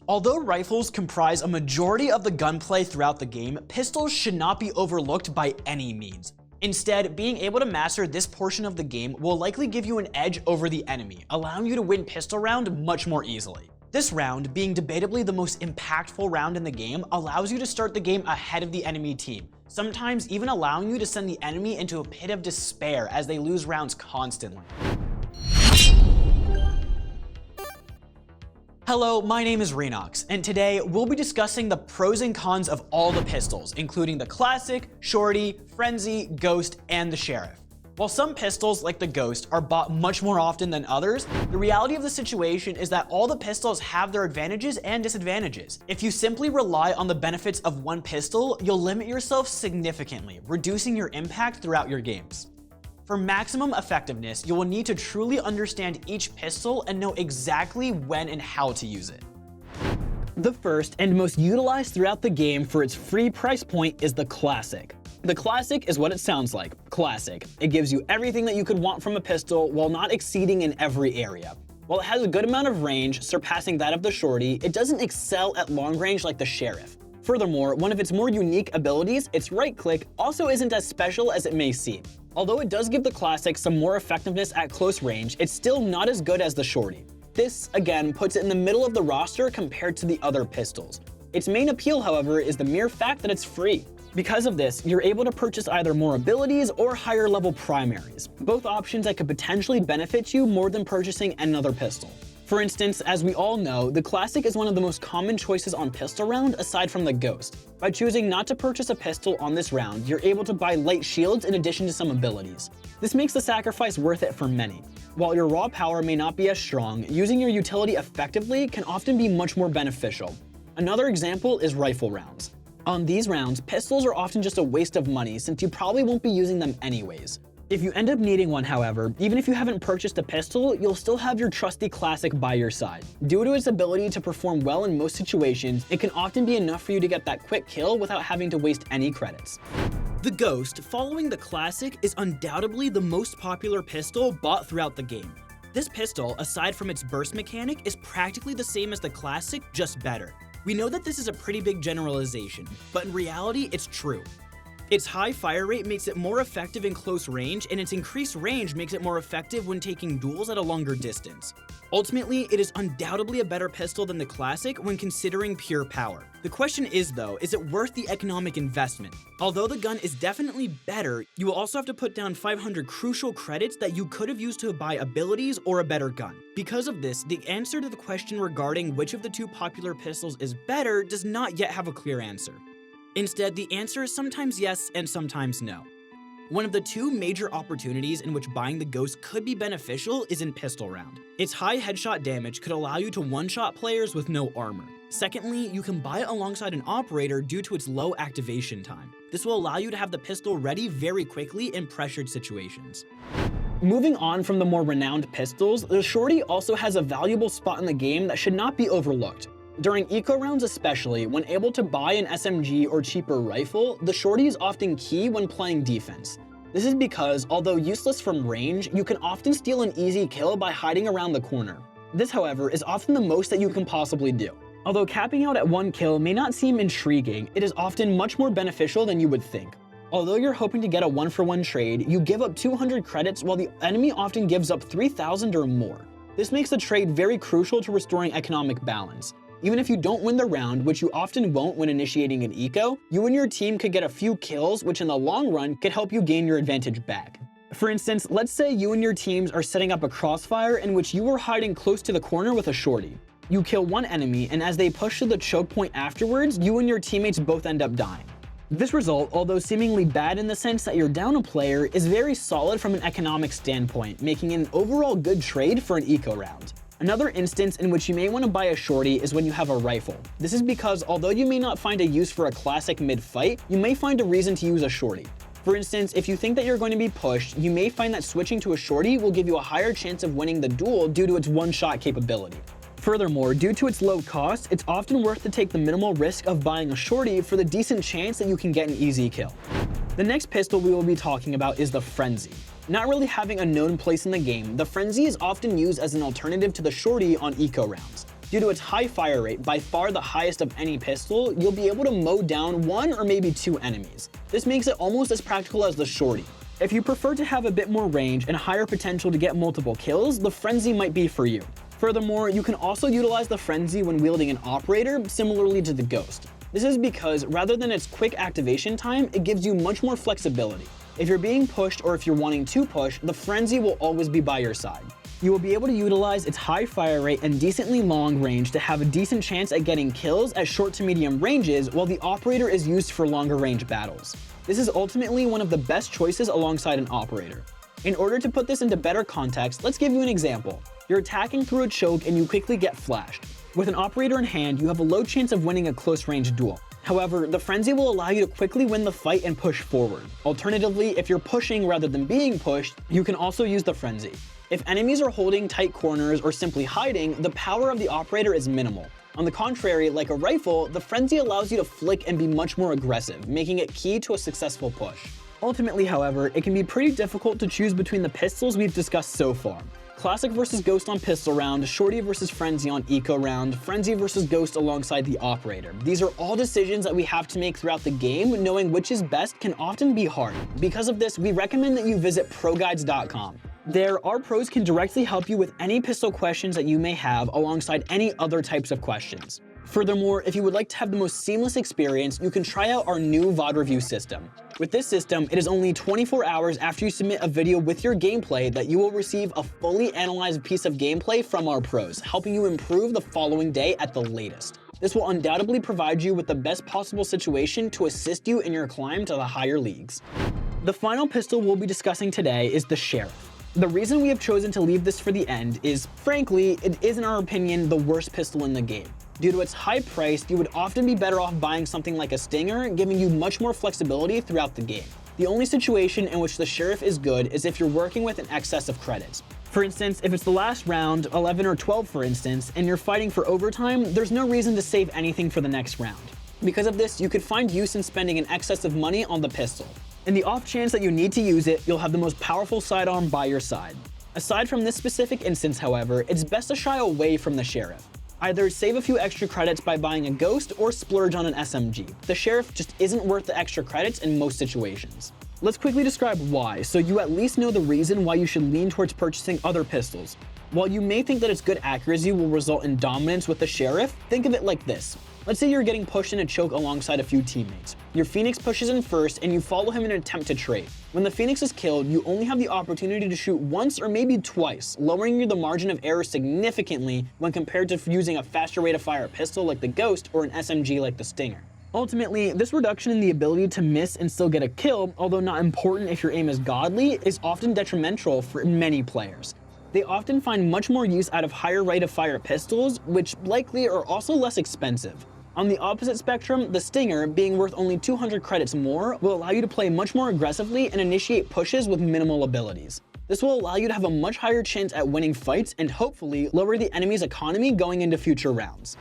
Although rifles comprise a majority of the gunplay throughout the game, pistols should not be overlooked by any means. Instead, being able to master this portion of the game will likely give you an edge over the enemy, allowing you to win pistol round much more easily. This round, being debatably the most impactful round in the game, allows you to start the game ahead of the enemy team, sometimes even allowing you to send the enemy into a pit of despair as they lose rounds constantly. Hello, my name is Renox, and today we'll be discussing the pros and cons of all the pistols, including the Classic, Shorty, Frenzy, Ghost, and the Sheriff. While some pistols, like the Ghost, are bought much more often than others, the reality of the situation is that all the pistols have their advantages and disadvantages. If you simply rely on the benefits of one pistol, you'll limit yourself significantly, reducing your impact throughout your games. For maximum effectiveness, you will need to truly understand each pistol and know exactly when and how to use it. The first and most utilized throughout the game for its free price point is the Classic. The Classic is what it sounds like, classic. It gives you everything that you could want from a pistol while not exceeding in every area. While it has a good amount of range, surpassing that of the Shorty, it doesn't excel at long range like the Sheriff. Furthermore, one of its more unique abilities, its right click, also isn't as special as it may seem. Although it does give the Classic some more effectiveness at close range, it's still not as good as the Shorty. This, again, puts it in the middle of the roster compared to the other pistols. Its main appeal, however, is the mere fact that it's free. Because of this, you're able to purchase either more abilities or higher level primaries, both options that could potentially benefit you more than purchasing another pistol. For instance, as we all know, the Classic is one of the most common choices on pistol round aside from the Ghost. By choosing not to purchase a pistol on this round, you're able to buy light shields in addition to some abilities. This makes the sacrifice worth it for many. While your raw power may not be as strong, using your utility effectively can often be much more beneficial. Another example is rifle rounds. On these rounds, pistols are often just a waste of money since you probably won't be using them anyways. If you end up needing one, however, even if you haven't purchased a pistol, you'll still have your trusty Classic by your side. Due to its ability to perform well in most situations, it can often be enough for you to get that quick kill without having to waste any credits. The Ghost, following the Classic, is undoubtedly the most popular pistol bought throughout the game. This pistol, aside from its burst mechanic, is practically the same as the Classic, just better. We know that this is a pretty big generalization, but in reality, it's true. Its high fire rate makes it more effective in close range, and its increased range makes it more effective when taking duels at a longer distance. Ultimately, it is undoubtedly a better pistol than the Classic when considering pure power. The question is though, is it worth the economic investment? Although the gun is definitely better, you will also have to put down 500 crucial credits that you could have used to buy abilities or a better gun. Because of this, the answer to the question regarding which of the two popular pistols is better does not yet have a clear answer. Instead, the answer is sometimes yes and sometimes no. One of the two major opportunities in which buying the Ghost could be beneficial is in pistol round. Its high headshot damage could allow you to one-shot players with no armor. Secondly, you can buy it alongside an operator due to its low activation time. This will allow you to have the pistol ready very quickly in pressured situations. Moving on from the more renowned pistols, the Shorty also has a valuable spot in the game that should not be overlooked. During eco rounds especially, when able to buy an SMG or cheaper rifle, the Shorty is often key when playing defense. This is because, although useless from range, you can often steal an easy kill by hiding around the corner. This, however, is often the most that you can possibly do. Although capping out at one kill may not seem intriguing, it is often much more beneficial than you would think. Although you're hoping to get a one-for-one trade, you give up 200 credits while the enemy often gives up 3,000 or more. This makes the trade very crucial to restoring economic balance. Even if you don't win the round, which you often won't when initiating an eco, you and your team could get a few kills, which in the long run could help you gain your advantage back. For instance, let's say you and your teams are setting up a crossfire in which you are hiding close to the corner with a Shorty. You kill one enemy, and as they push to the choke point afterwards, you and your teammates both end up dying. This result, although seemingly bad in the sense that you're down a player, is very solid from an economic standpoint, making it an overall good trade for an eco round. Another instance in which you may want to buy a Shorty is when you have a rifle. This is because although you may not find a use for a Classic mid-fight, you may find a reason to use a Shorty. For instance, if you think that you're going to be pushed, you may find that switching to a Shorty will give you a higher chance of winning the duel due to its one-shot capability. Furthermore, due to its low cost, it's often worth to take the minimal risk of buying a Shorty for the decent chance that you can get an easy kill. The next pistol we will be talking about is the Frenzy. Not really having a known place in the game, the Frenzy is often used as an alternative to the Shorty on eco rounds. Due to its high fire rate, by far the highest of any pistol, you'll be able to mow down 1 or maybe 2 enemies. This makes it almost as practical as the Shorty. If you prefer to have a bit more range and higher potential to get multiple kills, the Frenzy might be for you. Furthermore, you can also utilize the Frenzy when wielding an operator, similarly to the Ghost. This is because rather than its quick activation time, it gives you much more flexibility. If you're being pushed or if you're wanting to push, the Frenzy will always be by your side. You will be able to utilize its high fire rate and decently long range to have a decent chance at getting kills at short to medium ranges, while the operator is used for longer range battles. This is ultimately one of the best choices alongside an operator. In order to put this into better context, let's give you an example. You're attacking through a choke and you quickly get flashed. With an operator in hand, you have a low chance of winning a close range duel. However, the Frenzy will allow you to quickly win the fight and push forward. Alternatively, if you're pushing rather than being pushed, you can also use the Frenzy. If enemies are holding tight corners or simply hiding, the power of the operator is minimal. On the contrary, like a rifle, the Frenzy allows you to flick and be much more aggressive, making it key to a successful push. Ultimately, however, it can be pretty difficult to choose between the pistols we've discussed so far. Classic versus Ghost on pistol round, Shorty versus Frenzy on eco round, Frenzy versus Ghost alongside the operator. These are all decisions that we have to make throughout the game. Knowing which is best can often be hard. Because of this, we recommend that you visit ProGuides.com. There, our pros can directly help you with any pistol questions that you may have alongside any other types of questions. Furthermore, if you would like to have the most seamless experience, you can try out our new VOD review system. With this system, it is only 24 hours after you submit a video with your gameplay that you will receive a fully analyzed piece of gameplay from our pros, helping you improve the following day at the latest. This will undoubtedly provide you with the best possible situation to assist you in your climb to the higher leagues. The final pistol we'll be discussing today is the Sheriff. The reason we have chosen to leave this for the end is, frankly, it is in our opinion the worst pistol in the game. Due to its high price, you would often be better off buying something like a Stinger, giving you much more flexibility throughout the game. The only situation in which the Sheriff is good is if you're working with an excess of credits. For instance, if it's the last round, 11 or 12 for instance, and you're fighting for overtime, there's no reason to save anything for the next round. Because of this, you could find use in spending an excess of money on the pistol. In the off chance that you need to use it, you'll have the most powerful sidearm by your side. Aside from this specific instance, however, it's best to shy away from the Sheriff. Either save a few extra credits by buying a Ghost or splurge on an SMG. The Sheriff just isn't worth the extra credits in most situations. Let's quickly describe why, so you at least know the reason why you should lean towards purchasing other pistols. While you may think that its good accuracy will result in dominance with the Sheriff, think of it like this. Let's say you're getting pushed in a choke alongside a few teammates. Your Phoenix pushes in first and you follow him in an attempt to trade. When the Phoenix is killed, you only have the opportunity to shoot once or maybe twice, lowering the margin of error significantly when compared to using a faster rate of fire pistol like the Ghost or an SMG like the Stinger. Ultimately, this reduction in the ability to miss and still get a kill, although not important if your aim is godly, is often detrimental for many players. They often find much more use out of higher rate of fire pistols, which likely are also less expensive. On the opposite spectrum, the Stinger, being worth only 200 credits more, will allow you to play much more aggressively and initiate pushes with minimal abilities. This will allow you to have a much higher chance at winning fights and hopefully lower the enemy's economy going into future rounds.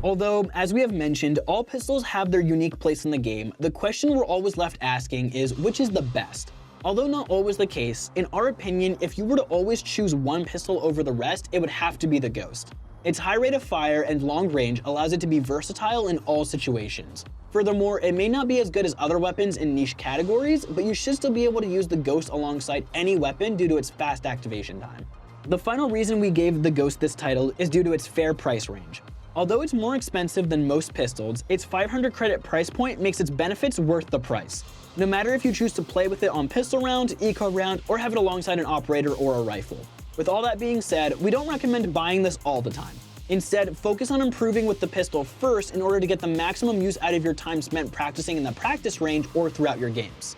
Although, as we have mentioned, all pistols have their unique place in the game, the question we're always left asking is, which is the best? Although not always the case, in our opinion, if you were to always choose one pistol over the rest, it would have to be the Ghost. Its high rate of fire and long range allows it to be versatile in all situations. Furthermore, it may not be as good as other weapons in niche categories, but you should still be able to use the Ghost alongside any weapon due to its fast activation time. The final reason we gave the Ghost this title is due to its fair price range. Although it's more expensive than most pistols, its 500 credit price point makes its benefits worth the price. No matter if you choose to play with it on pistol round, eco round, or have it alongside an operator or a rifle. With all that being said, we don't recommend buying this all the time. Instead, focus on improving with the pistol first in order to get the maximum use out of your time spent practicing in the practice range or throughout your games.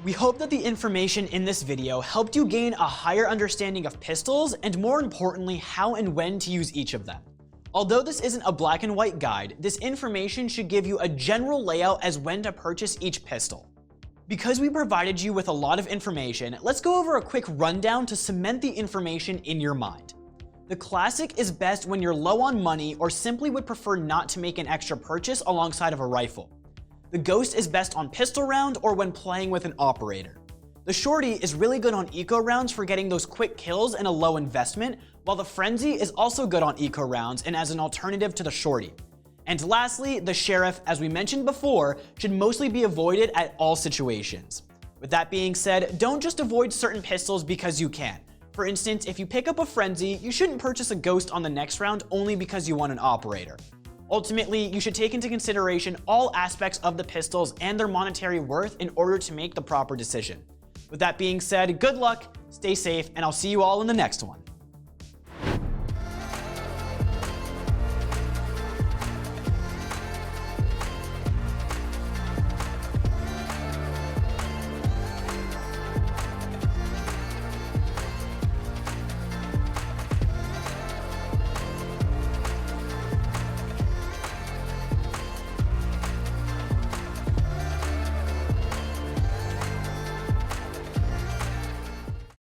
We hope that the information in this video helped you gain a higher understanding of pistols and, more importantly, how and when to use each of them. Although this isn't a black and white guide, this information should give you a general layout as when to purchase each pistol. Because we provided you with a lot of information, let's go over a quick rundown to cement the information in your mind. The Classic is best when you're low on money or simply would prefer not to make an extra purchase alongside of a rifle. The Ghost is best on pistol round or when playing with an operator. The Shorty is really good on eco rounds for getting those quick kills and a low investment, while the Frenzy is also good on eco rounds and as an alternative to the Shorty. And lastly, the Sheriff, as we mentioned before, should mostly be avoided at all situations. With that being said, don't just avoid certain pistols because you can. For instance, if you pick up a Frenzy, you shouldn't purchase a Ghost on the next round only because you want an Operator. Ultimately, you should take into consideration all aspects of the pistols and their monetary worth in order to make the proper decision. With that being said, good luck, stay safe, and I'll see you all in the next one.